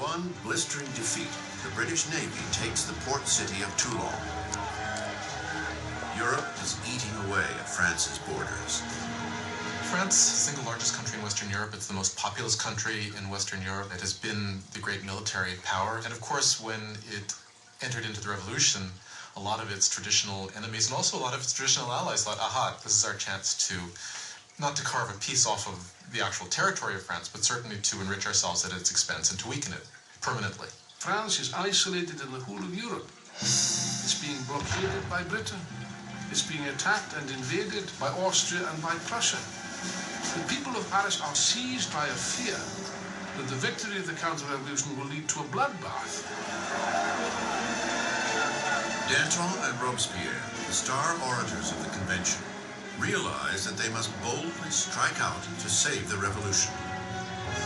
one blistering defeat, the British Navy takes the port city of Toulon. Europe is eating away at France's borders. France, the single largest country in Western Europe. It's the most populous country in Western Europe. It has been the great military power. And of course, when it entered into the revolution, a lot of its traditional enemies and also a lot of its traditional allies thought, aha, this is our chance to, not to carve a piece off of the actual territory of France, but certainly to enrich ourselves at its expense and to weaken it permanently. France is isolated in the whole of Europe. It's being blockaded by Britain. It's being attacked and invaded by Austria and by Prussia. The people of Paris are seized by a fear that the victory of the counter-revolution will lead to a bloodbath. Danton and Robespierre, the star orators of the convention, realize that they must boldly strike out to save the revolution.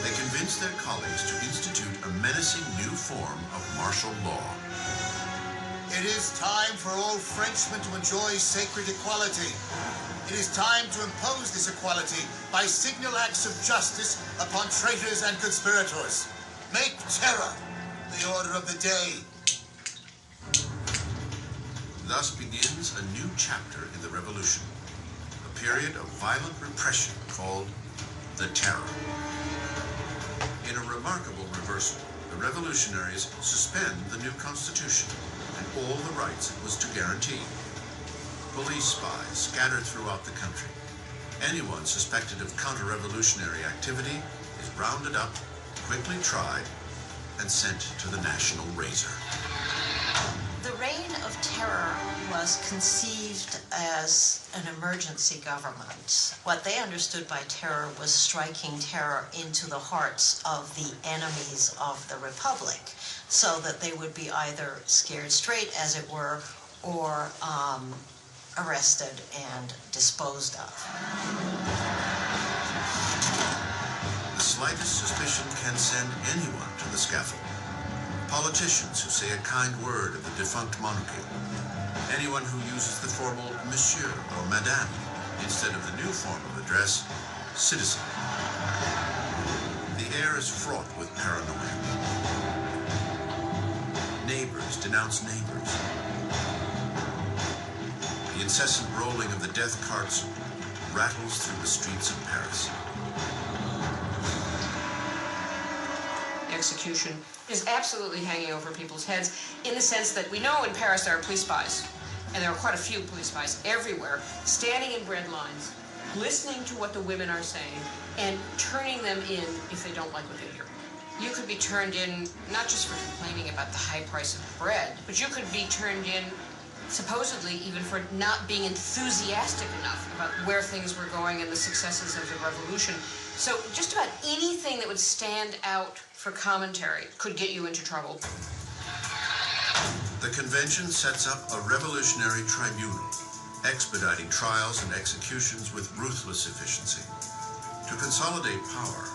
They convince their colleagues to institute a menacing new form of martial law. It is time for all Frenchmen to enjoy sacred equality. It is time to impose this equality by signal acts of justice upon traitors and conspirators. Make terror the order of the day. Thus begins a new chapter in the revolution, a period of violent repression called the Terror. In a remarkable reversal, the revolutionaries suspend the new constitution and all the rights it was to guarantee. Police spies scattered throughout the country. Anyone suspected of counter-revolutionary activity is rounded up, quickly tried, and sent to the national razor. The Reign of Terror was conceived as an emergency government. What they understood by terror was striking terror into the hearts of the enemies of the Republic, so that they would be either scared straight, as it were, or arrested and disposed of. The slightest suspicion can send anyone to the scaffold. Politicians who say a kind word of the defunct monarchy. Anyone who uses the formal monsieur or madame instead of the new form of address, citizen. The air is fraught with paranoia. Neighbors denounce neighbors. The incessant rolling of the death carts rattles through the streets of Paris. Execution is absolutely hanging over people's heads in the sense that we know in Paris there are police spies, and there are quite a few police spies everywhere, standing in bread lines, listening to what the women are saying, and turning them in if they don't like what they hear. You could be turned in not just for complaining about the high price of bread, but you could be turned in supposedly even for not being enthusiastic enough about where things were going and the successes of the revolution. So just about anything that would stand out for commentary could get you into trouble. The convention sets up a revolutionary tribunal, expediting trials and executions with ruthless efficiency. To consolidate power,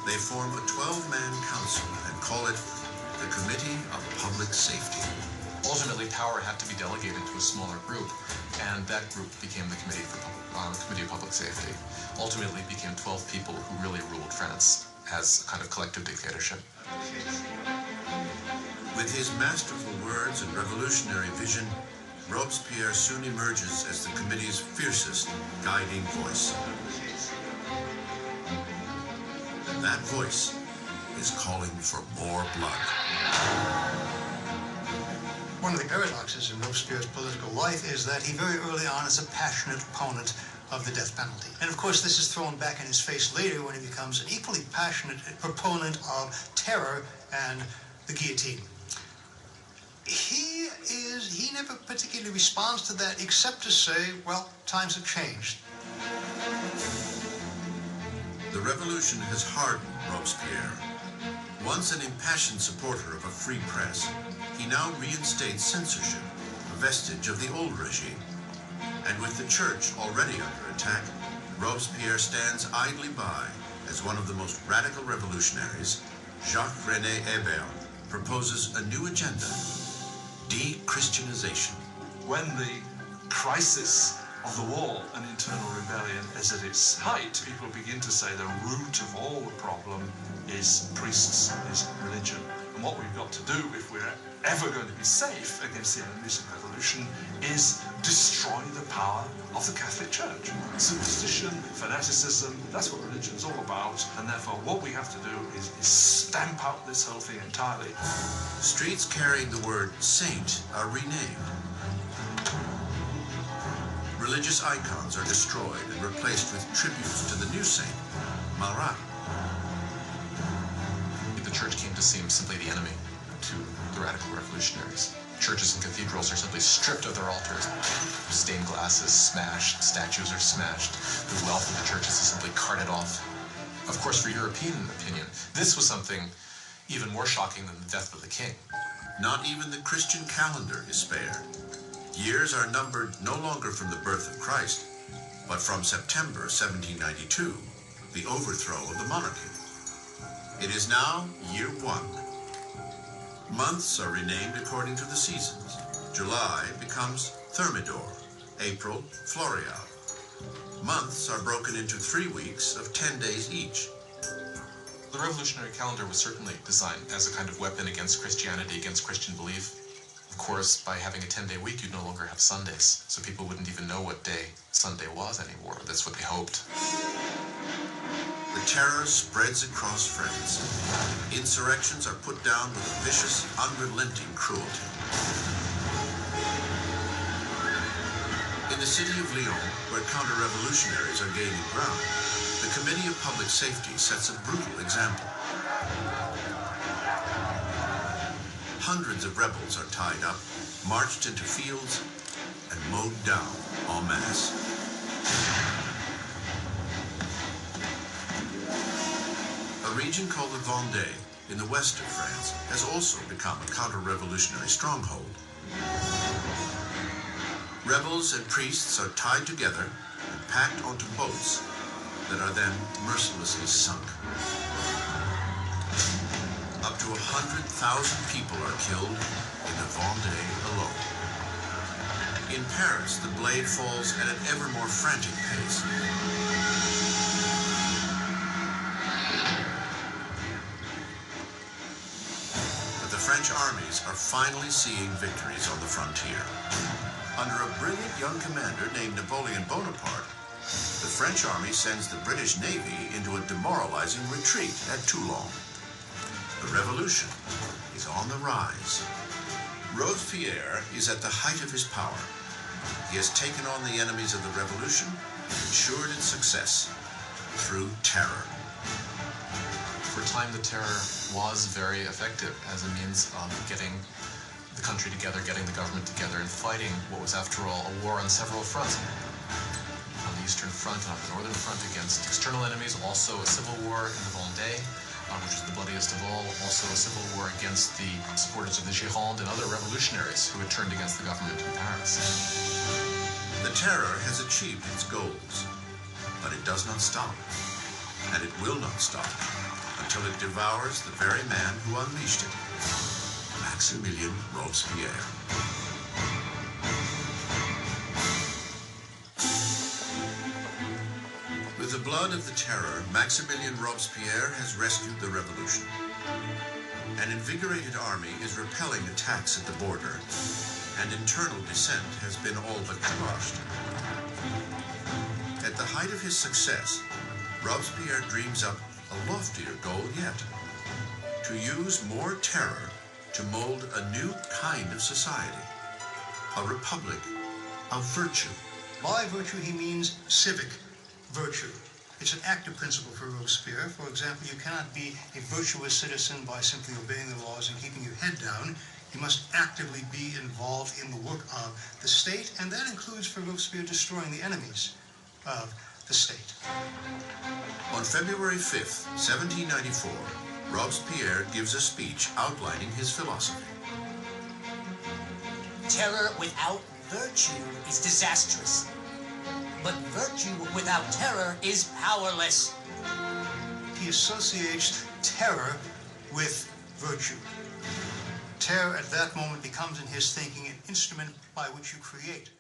they form a 12-man council and call it the Committee of Public Safety. Ultimately, power had to be delegated to a smaller group, and that group became the Committee of Public Safety. Ultimately, it became 12 people who really ruled France as a kind of collective dictatorship. With his masterful words and revolutionary vision, Robespierre soon emerges as the committee's fiercest guiding voice. And that voice is calling for more blood. One of the paradoxes in Robespierre's political life is that he very early on is a passionate opponent of the death penalty. And of course this is thrown back in his face later when he becomes an equally passionate proponent of terror and the guillotine. He never particularly responds to that except to say, well, times have changed. The revolution has hardened Robespierre. Once an impassioned supporter of a free press, he now reinstates censorship, a vestige of the old regime. And with the church already under attack, Robespierre stands idly by as one of the most radical revolutionaries. Jacques-René Hébert proposes a new agenda: de-Christianization. When the crisis of the wall and internal rebellion is at its height, people begin to say the root of all the problem is priests, is religion. And what we've got to do, if we're ever going to be safe against the enemies of revolution, is destroy the power of the Catholic Church. Superstition, fanaticism, that's what religion's all about, and therefore what we have to do is stamp out this whole thing entirely. Streets carrying the word saint are renamed. Religious icons are destroyed and replaced with tributes to the new saint, Marat. The church came to seem simply the enemy to the radical revolutionaries. Churches and cathedrals are simply stripped of their altars. Stained glass is smashed, statues are smashed. The wealth of the churches is simply carted off. Of course, for European opinion, this was something even more shocking than the death of the king. Not even the Christian calendar is spared. Years are numbered no longer from the birth of Christ, but from September 1792, the overthrow of the monarchy. It is now year 1. Months are renamed according to the seasons. July becomes Thermidor, April, Floreal. Months are broken into 3 weeks of 10 days each. The revolutionary calendar was certainly designed as a kind of weapon against Christianity, against Christian belief. Of course, by having a 10-day week, you'd no longer have Sundays, so people wouldn't even know what day Sunday was anymore. That's what they hoped. The terror spreads across France. Insurrections are put down with a vicious, unrelenting cruelty. In the city of Lyon, where counter-revolutionaries are gaining ground, the Committee of Public Safety sets a brutal example. Hundreds of rebels are tied up, marched into fields, and mowed down en masse. A region called the Vendée, in the west of France, has also become a counter-revolutionary stronghold. Rebels and priests are tied together and packed onto boats that are then mercilessly sunk. Up to 100,000 people are killed in the Vendée alone. In Paris, the blade falls at an ever more frantic pace. But the French armies are finally seeing victories on the frontier. Under a brilliant young commander named Napoleon Bonaparte, the French army sends the British Navy into a demoralizing retreat at Toulon. The revolution is on the rise. Robespierre is at the height of his power. He has taken on the enemies of the revolution and ensured its success through terror. For a time, the terror was very effective as a means of getting the country together, getting the government together, and fighting what was, after all, a war on several fronts. On the Eastern Front and on the Northern Front against external enemies, also a civil war in the Vendée, which was the bloodiest of all, also a civil war against the supporters of the Gironde and other revolutionaries who had turned against the government in Paris. The terror has achieved its goals, but it does not stop, and it will not stop until it devours the very man who unleashed it, Maximilien Robespierre. With the blood of the terror, Maximilien Robespierre has rescued the revolution. An invigorated army is repelling attacks at the border, and internal dissent has been all but quashed. At the height of his success, Robespierre dreams up a loftier goal yet: to use more terror to mold a new kind of society, a republic of virtue. By virtue, he means civic virtue. It's an active principle for Robespierre. For example, you cannot be a virtuous citizen by simply obeying the laws and keeping your head down. You must actively be involved in the work of the state, and that includes for Robespierre destroying the enemies of the state. On February 5th, 1794, Robespierre gives a speech outlining his philosophy. Terror without virtue is disastrous. But virtue without terror is powerless. He associates terror with virtue. Terror at that moment becomes in his thinking an instrument by which you create